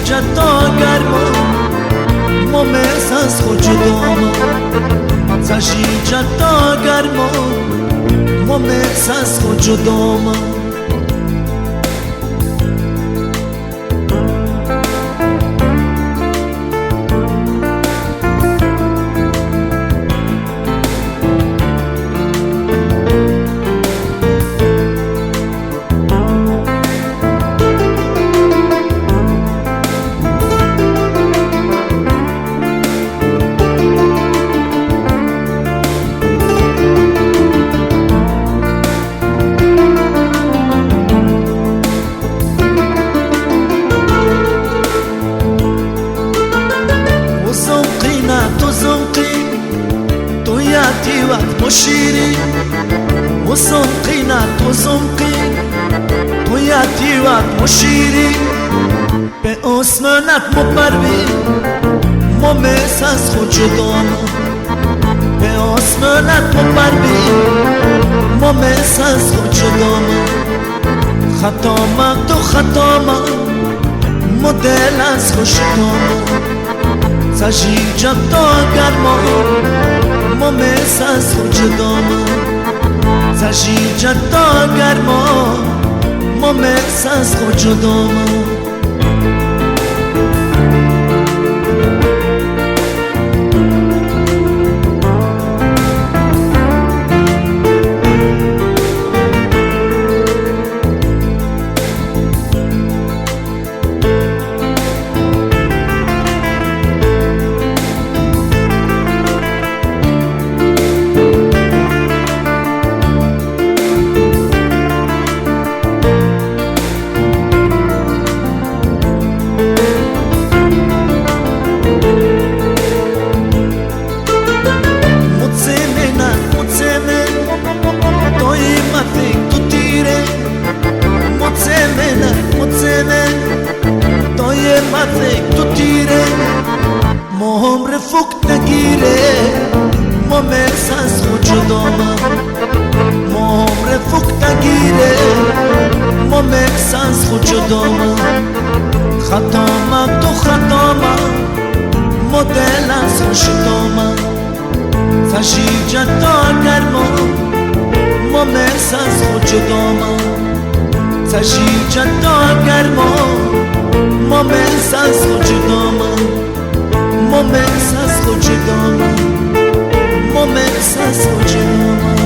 جدا گرما مومس از خود جداما زشی جدا گرما مومس از خود جداما وقت مشیری وزنقی نه تو زنقی تو یادی وقت مشیری به اسمنت مبربی مومس از خود جداما به اسمنت مبربی مومس از خود جداما خطاما تو خطاما مدل از خود جداما زشی جدا گرما مومس از خود جداما زشی جدا گرما مومس از خود جداما تو تیره مهم رفوق نگیره مومس از خود جداما مهم رفوق نگیره مومس از خود جداما خطاما تو خطاما مدل از خود جداما زشی جدا گرما مومس از خود جداما زشی جدا گرما مومس از خود جداما مومس از خود جداما مومس از خود جداما